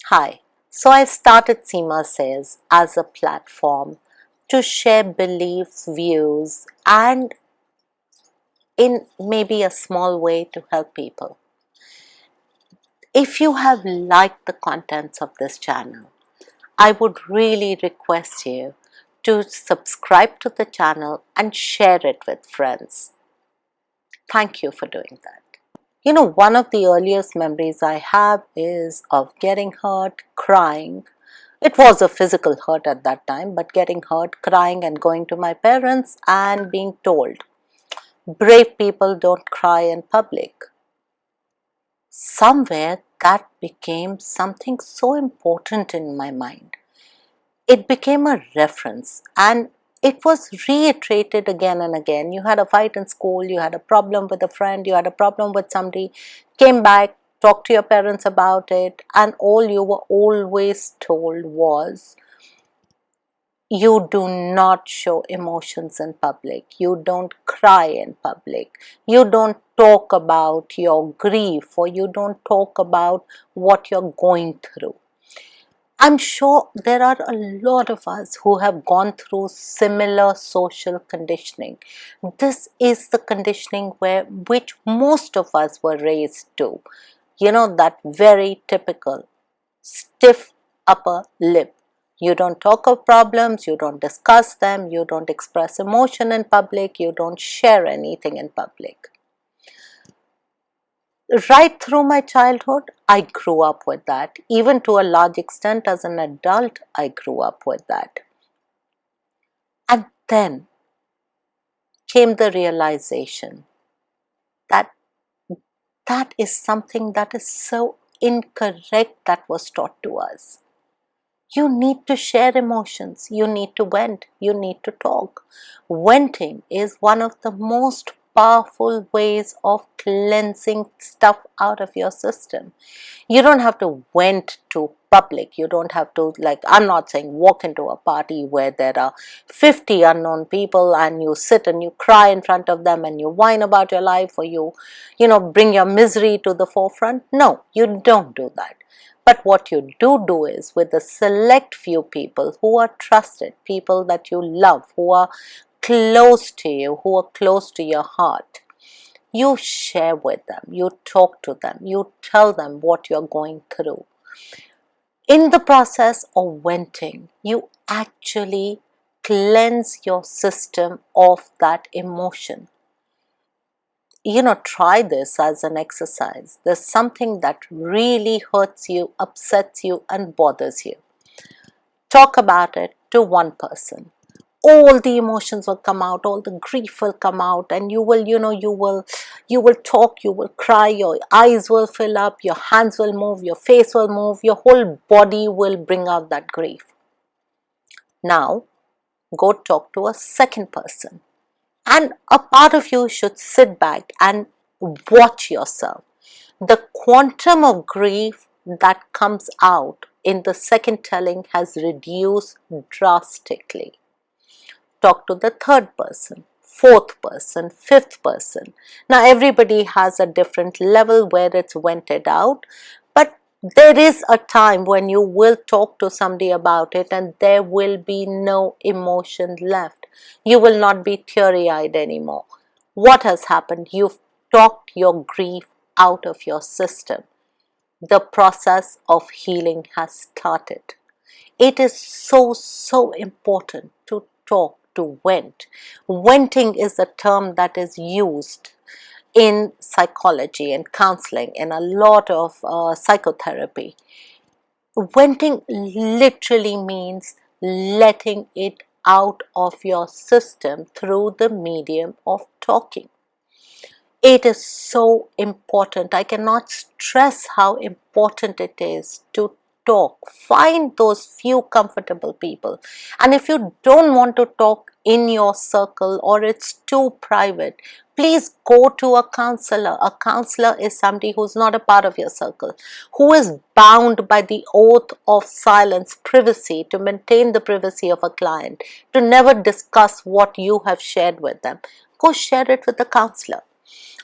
Hi, so I started Seema Says as a platform to share beliefs, views, and in maybe a small way to help people. If you have liked the contents of this channel, I would really request you to subscribe to the channel and share it with friends. Thank you for doing that. One of the earliest memories I have is of getting hurt, crying. It was a physical hurt at that time, but getting hurt, crying, and going to my parents and being told, brave people don't cry in public. Somewhere that became something so important in my mind. It became a reference and it was reiterated again and again. You had a fight in school, you had a problem with a friend, you had a problem with somebody, came back, talked to your parents about it, and all you were always told was, you do not show emotions in public, you don't cry in public, you don't talk about your grief, or you don't talk about what you're going through. I'm sure there are a lot of us who have gone through similar social conditioning. This is the conditioning which most of us were raised to. That very typical stiff upper lip. You don't talk of problems, you don't discuss them, you don't express emotion in public, you don't share anything in public. Right through my childhood, I grew up with that. Even to a large extent as an adult, I grew up with that. And then came the realization that that is something that is so incorrect that was taught to us. You need to share emotions, you need to vent, you need to talk. Venting is one of the most powerful ways of cleansing stuff out of your system. You don't have to vent to public. You don't have to, like, I'm not saying walk into a party where there are 50 unknown people and you sit and you cry in front of them and you whine about your life, or bring your misery to the forefront. No, you don't do that. But what you do is, with a select few people who are trusted, people that you love, who are close to you, who are close to your heart, you share with them, you talk to them, you tell them what you're going through. In the process of venting, you actually cleanse your system of that emotion. Try this as an exercise. There's something that really hurts you, upsets you, and bothers you. Talk about it to one person. All the emotions will come out, all the grief will come out, and you will talk, you will cry, your eyes will fill up, your hands will move, your face will move, your whole body will bring out that grief. Now go talk to a second person, and a part of you should sit back and watch yourself. The quantum of grief that comes out in the second telling has reduced drastically. Talk to the third person, fourth person, fifth person. Now everybody has a different level where it's vented out, but there is a time when you will talk to somebody about it and there will be no emotion left. You will not be teary-eyed anymore. What has happened? You've talked your grief out of your system. The process of healing has started. It is so important to talk, to vent. Venting is a term that is used in psychology and counseling, in a lot of psychotherapy. Venting literally means letting it out of your system through the medium of talking. It is so important. I cannot stress how important it is to talk. Find those few comfortable people. And if you don't want to talk in your circle or it's too private, please go to a counselor. A counselor is somebody who's not a part of your circle, who is bound by the oath of silence, privacy, to maintain the privacy of a client, to never discuss what you have shared with them. Go share it with the counselor.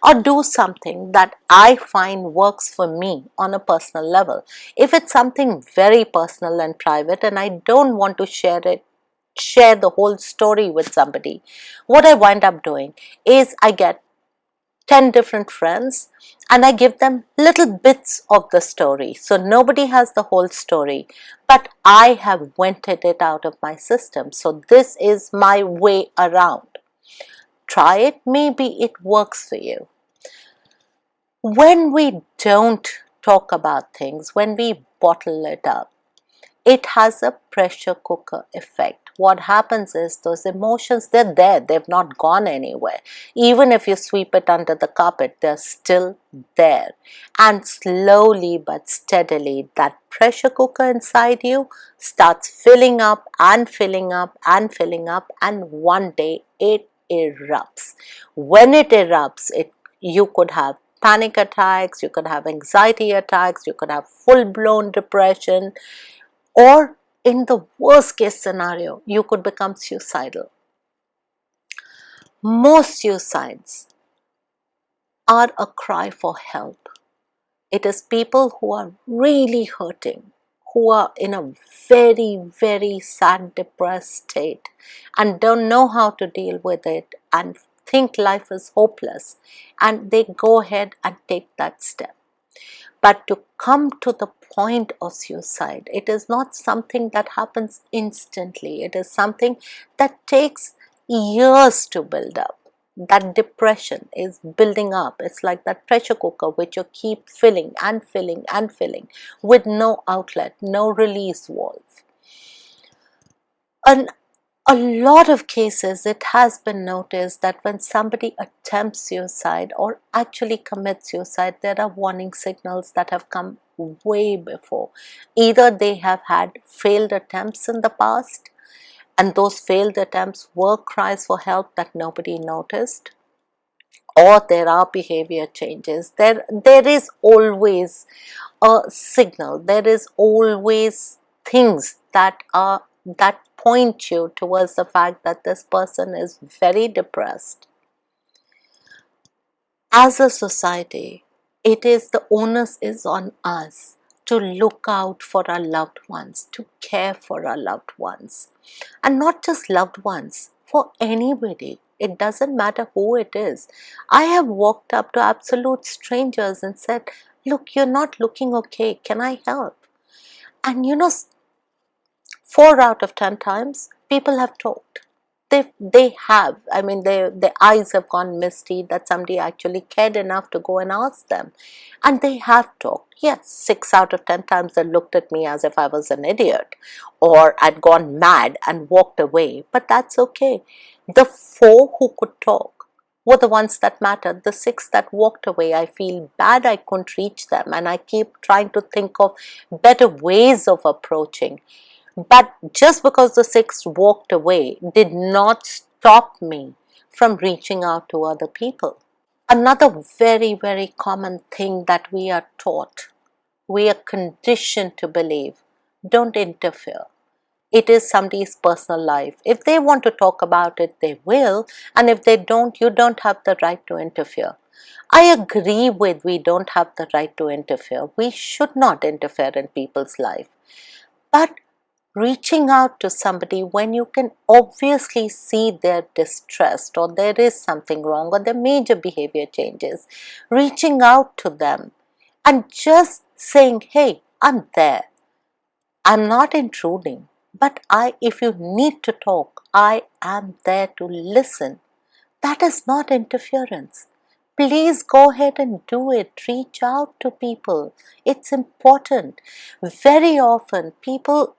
or do something that I find works for me on a personal level. If it's something very personal and private and I don't want to share the whole story with somebody, what I wind up doing is I get 10 different friends and I give them little bits of the story. So nobody has the whole story, but I have vented it out of my system. So this is my way around. Try it, maybe it works for you. When we don't talk about things, when we bottle it up, it has a pressure cooker effect. What happens is those emotions, they're there, they've not gone anywhere. Even if you sweep it under the carpet, they're still there. And slowly but steadily, that pressure cooker inside you starts filling up and filling up and filling up, and one day it erupts. When it erupts, you could have panic attacks, you could have anxiety attacks, you could have full-blown depression, or in the worst case scenario, you could become suicidal. Most suicides are a cry for help. It is people who are really hurting, who are in a very, very sad, depressed state and don't know how to deal with it and think life is hopeless, and they go ahead and take that step. But to come to the point of suicide, it is not something that happens instantly. It is something that takes years to build up. That depression is building up. It's like that pressure cooker which you keep filling and filling and filling with no outlet, no release valve. And a lot of cases, it has been noticed that when somebody attempts suicide or actually commits suicide, there are warning signals that have come way before. Either they have had failed attempts in the past, and those failed attempts were cries for help that nobody noticed, or there are behavior changes. There is always a signal. There is always things that point you towards the fact that this person is very depressed. As a society, the onus is on us to look out for our loved ones, to care for our loved ones, and not just loved ones, for anybody. It doesn't matter who it is. I have walked up to absolute strangers and said, "Look, you're not looking okay. Can I help?" And 4 out of 10 times, people have talked. They have. I mean, their eyes have gone misty that somebody actually cared enough to go and ask them. And they have talked. Yes, 6 out of 10 times they looked at me as if I was an idiot or I'd gone mad and walked away. But that's okay. The 4 who could talk were the ones that mattered. The 6 that walked away, I feel bad I couldn't reach them, and I keep trying to think of better ways of approaching. But just because the 6 walked away did not stop me from reaching out to other people. Another very, very common thing that we are taught, we are conditioned to believe: don't interfere. It is somebody's personal life. If they want to talk about it, they will. And if they don't, you don't have the right to interfere. I agree with we don't have the right to interfere. We should not interfere in people's life. But reaching out to somebody when you can obviously see they're distressed or there is something wrong or their major behavior changes, reaching out to them and just saying, "Hey, I'm there. I'm not intruding, but if you need to talk, I am there to listen." That is not interference. Please go ahead and do it. Reach out to people. It's important. Very often, people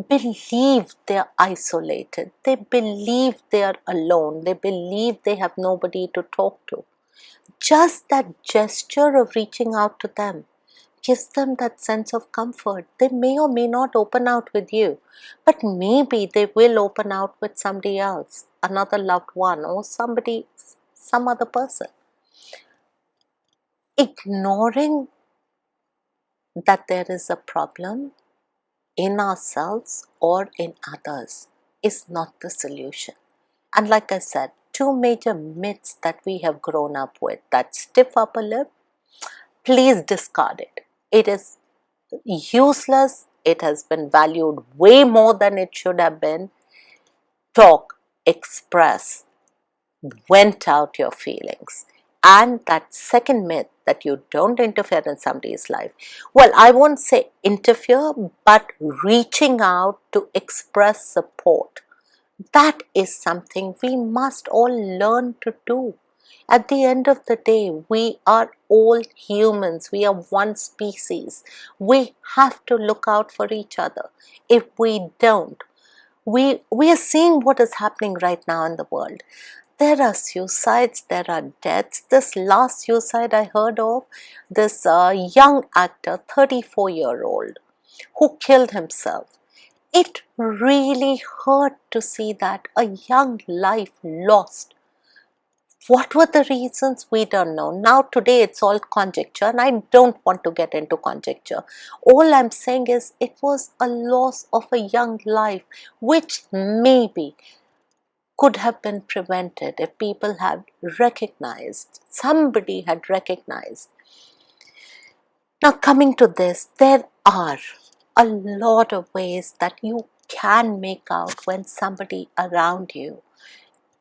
believe they're isolated. They believe they're alone. They believe they have nobody to talk to. Just that gesture of reaching out to them gives them that sense of comfort. They may or may not open out with you, but maybe they will open out with somebody else, another loved one, or some other person. Ignoring that there is a problem in ourselves or in others is not the solution. And like I said, two major myths that we have grown up with, that stiff upper lip, please discard it. It is useless. It has been valued way more than it should have been. Talk, express, vent out your feelings. And that second myth, that you don't interfere in somebody's life. Well, I won't say interfere, but reaching out to express support. That is something we must all learn to do. At the end of the day, we are all humans. We are one species. We have to look out for each other. If we don't, we are seeing what is happening right now in the world. There are suicides, there are deaths. This last suicide I heard of, this young actor, 34-year-old, who killed himself. It really hurt to see that, a young life lost. What were the reasons? We don't know. Now today it's all conjecture, and I don't want to get into conjecture. All I'm saying is it was a loss of a young life, which maybe could have been prevented if people had recognized, somebody had recognized. Now, coming to this, there are a lot of ways that you can make out when somebody around you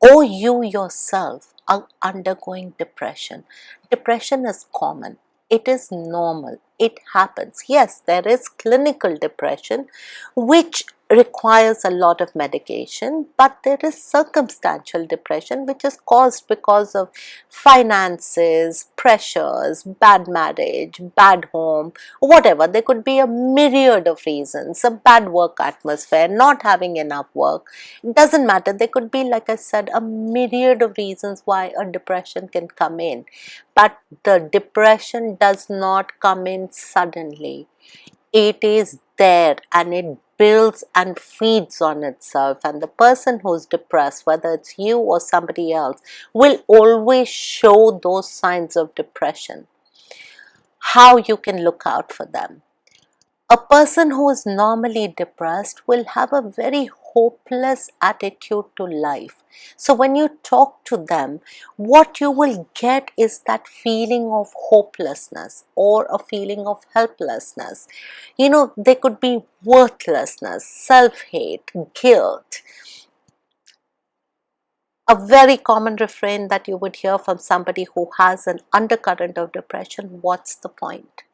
or you yourself are undergoing depression. Depression is common. It is normal. It happens. Yes, there is clinical depression, which requires a lot of medication, but there is circumstantial depression, which is caused because of finances, pressures, bad marriage, bad home, whatever. There could be a myriad of reasons, a bad work atmosphere, not having enough work. It doesn't matter. There could be, like I said, a myriad of reasons why a depression can come in. But the depression does not come in suddenly. It is there and it builds and feeds on itself, and the person who's depressed, whether it's you or somebody else, will always show those signs of depression. How you can look out for them? A person who is normally depressed will have a very hopeless attitude to life. So when you talk to them, what you will get is that feeling of hopelessness or a feeling of helplessness. There could be worthlessness, self-hate, guilt. A very common refrain that you would hear from somebody who has an undercurrent of depression: what's the point?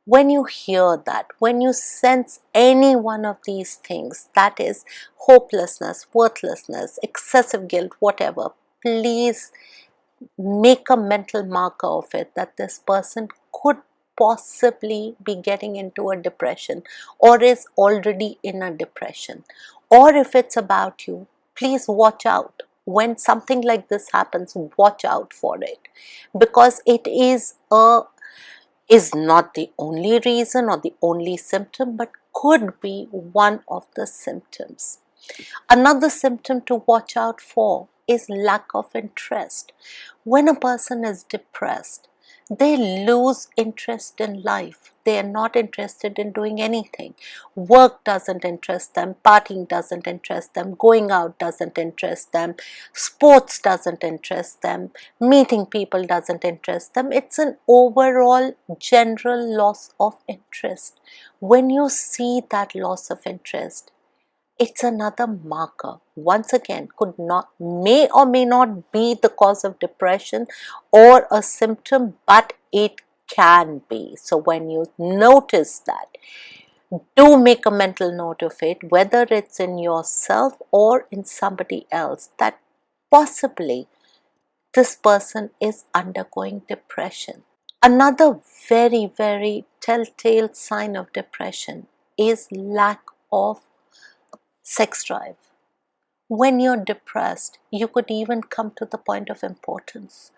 When you hear that, when you sense any one of these things, that is hopelessness, worthlessness, excessive guilt, whatever, please make a mental marker of it, that this person could possibly be getting into a depression or is already in a depression. Or if it's about you, please watch out. When something like this happens, watch out for it, because it is not the only reason or the only symptom, but could be one of the symptoms. Another symptom to watch out for is lack of interest. When a person is depressed, they lose interest in life. They are not interested in doing anything. Work doesn't interest them, partying doesn't interest them, going out doesn't interest them, sports doesn't interest them, meeting people doesn't interest them. It's an overall general loss of interest. When you see that loss of interest, it's another marker. Once again, may or may not be the cause of depression or a symptom, but it can be. So when you notice that, do make a mental note of it, whether it's in yourself or in somebody else, that possibly this person is undergoing depression. Another very, very telltale sign of depression is lack of sex drive. When you're depressed, you could even come to the point of impotence.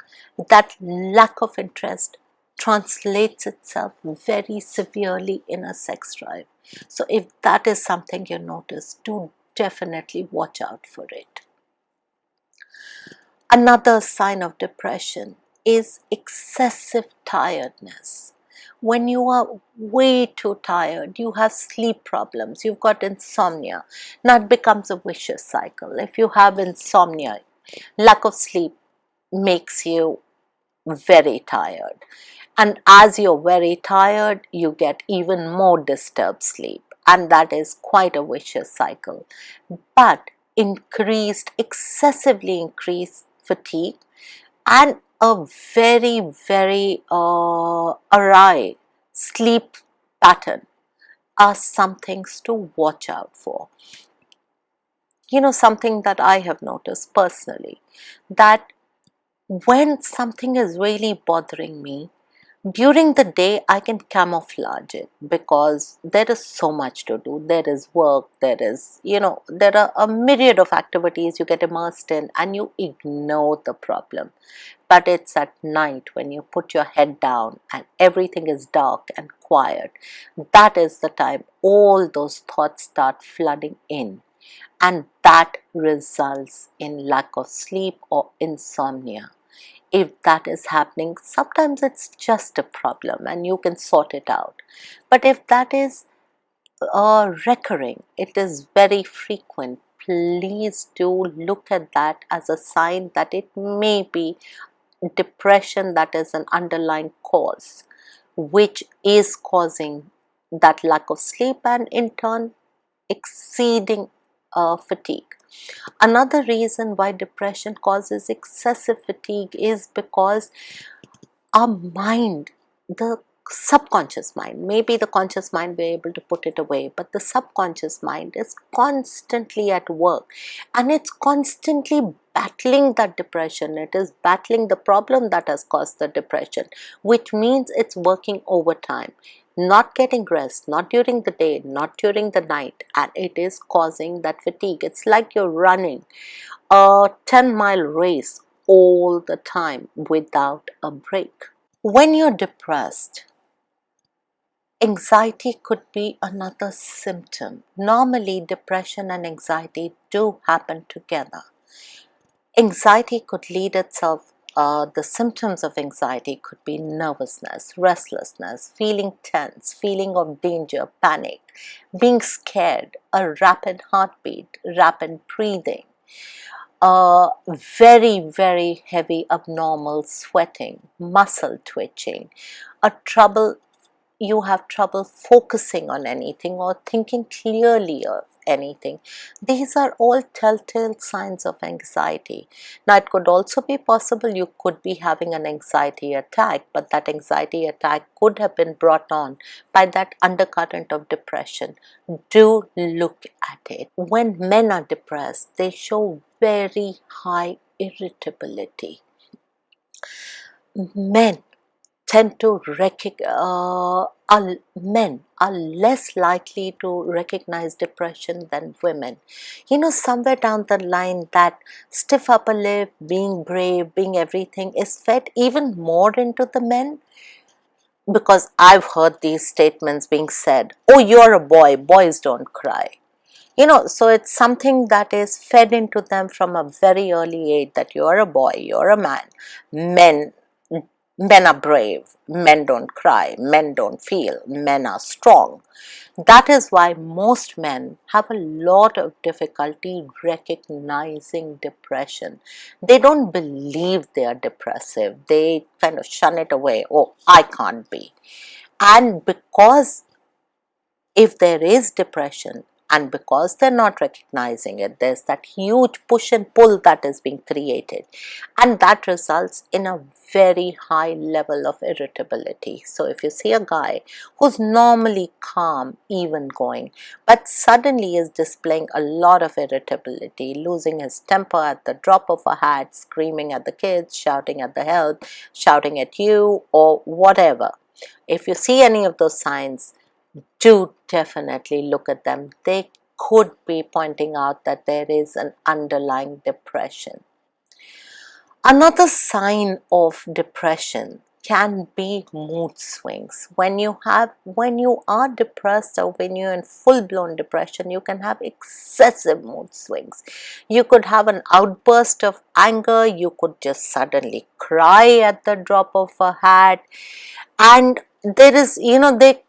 That lack of interest translates itself very severely in a sex drive. So if that is something you notice, do definitely watch out for it. Another sign of depression is excessive tiredness. When you are way too tired, you have sleep problems, you've got insomnia. Now it becomes a vicious cycle. If you have insomnia, Lack of sleep makes you very tired. And as you're very tired, you get even more disturbed sleep. And that is quite a vicious cycle. But excessively increased fatigue and a very, very awry sleep pattern are some things to watch out for. Something that I have noticed personally, that when something is really bothering me, during the day I can camouflage it because there is so much to do. There is work, there are a myriad of activities you get immersed in and you ignore the problem. But it's at night when you put your head down and everything is dark and quiet, that is the time all those thoughts start flooding in, and that results in lack of sleep or insomnia. If that is happening, sometimes it's just a problem and you can sort it out. But if that is recurring, it is very frequent, please do look at that as a sign that it may be depression that is an underlying cause, which is causing that lack of sleep and in turn exceeding fatigue. Another reason why depression causes excessive fatigue is because our mind, the subconscious mind, maybe the conscious mind we're able to put it away, but the subconscious mind is constantly at work and it's constantly battling that depression. It is battling the problem that has caused the depression, which means it's working overtime, not getting rest, not during the day, not during the night, and it is causing that fatigue. It's like you're running a 10-mile race all the time without a break. When you're depressed, anxiety could be another symptom. Normally, depression and anxiety do happen together. Anxiety could lead itself, the symptoms of anxiety could be nervousness, restlessness, feeling tense, feeling of danger, panic, being scared, a rapid heartbeat, rapid breathing, very, very heavy abnormal sweating, muscle twitching, you have trouble focusing on anything or thinking clearly of anything. These are all telltale signs of anxiety. Now, it could also be possible you could be having an anxiety attack, but that anxiety attack could have been brought on by that undercurrent of depression. Do look at it. When men are depressed, they show very high irritability. Men tend to men are less likely to recognize depression than women. Somewhere down the line, that stiff upper lip, being brave, being everything is fed even more into the men, because I've heard these statements being said, oh, you're a boy, boys don't cry. So it's something that is fed into them from a very early age, that you're a boy, you're a man. Men Men are brave, men don't cry, men don't feel, men are strong. That is why most men have a lot of difficulty recognizing depression. They don't believe they are depressive. They kind of shun it away. Oh, I can't be. And because if there is depression, and because they're not recognizing it, there's that huge push and pull that is being created, and that results in a very high level of irritability. So if you see a guy who's normally calm, even going, but suddenly is displaying a lot of irritability, losing his temper at the drop of a hat, screaming at the kids, shouting at the help, shouting at you, or whatever, if you see any of those signs, do definitely look at them. They could be pointing out that there is an underlying depression. Another sign of depression can be mood swings. When you are depressed, or when you're in full-blown depression, you can have excessive mood swings. You could have an outburst of anger, you could just suddenly cry at the drop of a hat, and there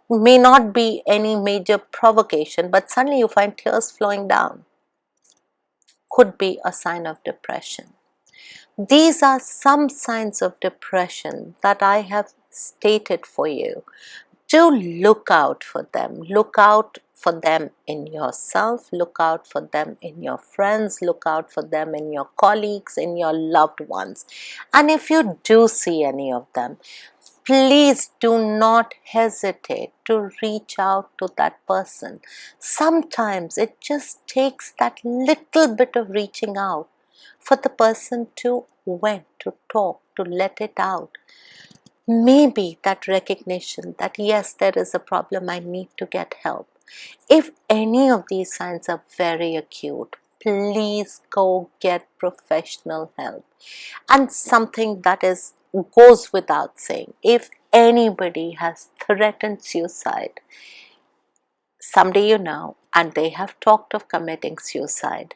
may not be any major provocation, but suddenly you find tears flowing down. Could be a sign of depression. These are some signs of depression that I have stated for you. Do look out for them. Look out for them in yourself. Look out for them in your friends. Look out for them in your colleagues, in your loved ones. And if you do see any of them, please do not hesitate to reach out to that person. Sometimes it just takes that little bit of reaching out for the person to vent, to talk, to let it out. Maybe that recognition that yes, there is a problem, I need to get help. If any of these signs are very acute, please go get professional help. And something that is goes without saying, if anybody has threatened suicide, somebody you know, and they have talked of committing suicide,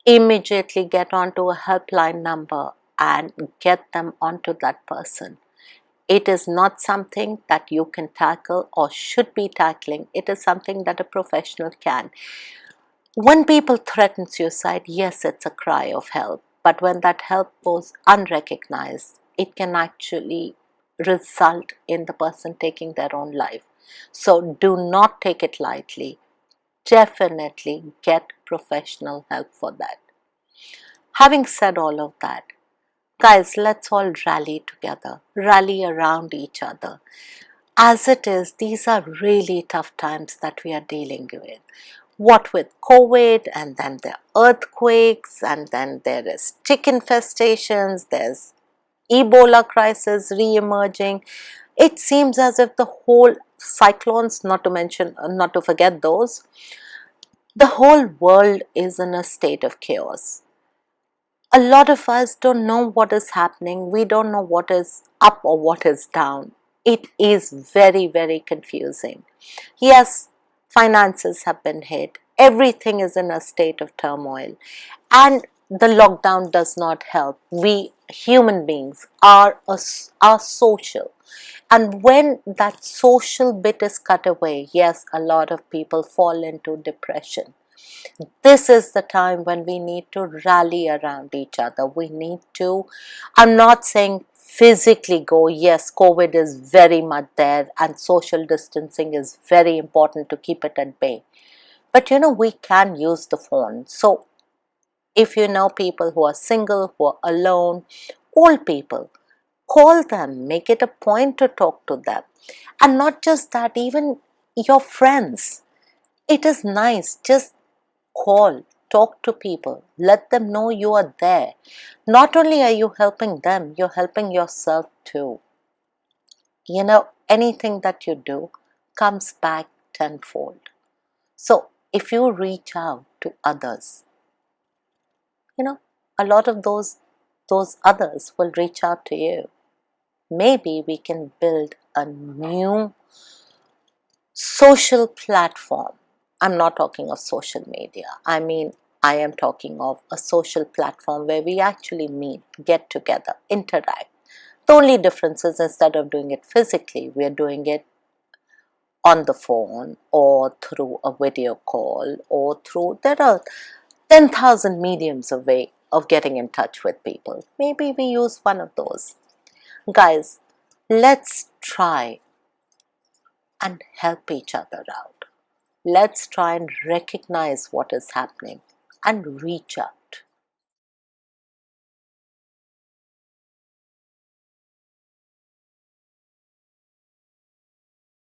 immediately get onto a helpline number and get them onto that person. It is not something that you can tackle or should be tackling. It is something that a professional can. When people threaten suicide, yes, it's a cry of help. But when that help goes unrecognized, it can actually result in the person taking their own life. So do not take it lightly. Definitely get professional help for that. Having said all of that, guys, let's all rally together, rally around each other. As it is, these are really tough times that we are dealing with. What with COVID, and then the earthquakes, and then there is tick infestations, there's Ebola crisis re-emerging. It seems as if the whole cyclones, not to forget those, the whole world is in a state of chaos. A lot of us don't know what is happening. We don't know what is up or what is down. It is very, very confusing. Yes, finances have been hit. Everything is in a state of turmoil. And the lockdown does not help. We human beings are social. And when that social bit is cut away, yes, a lot of people fall into depression. This is the time when we need to rally around each other. We need to, I'm not saying physically go, yes, COVID is very much there and social distancing is very important to keep it at bay. But we can use the phone. So if you know people who are single, who are alone, old people, call them, make it a point to talk to them. And not just that, even your friends. It is nice. Just call, talk to people, let them know you are there. Not only are you helping them, you're helping yourself too. Anything that you do comes back tenfold. So if you reach out to others, a lot of those others will reach out to you. Maybe we can build a new social platform. I'm not talking of social media. I am talking of a social platform where we actually meet, get together, interact. The only difference is instead of doing it physically, we are doing it on the phone or through a video call or there are 10,000 mediums of way of getting in touch with people. Maybe we use one of those. Guys, let's try and help each other out. Let's try and recognize what is happening and reach out.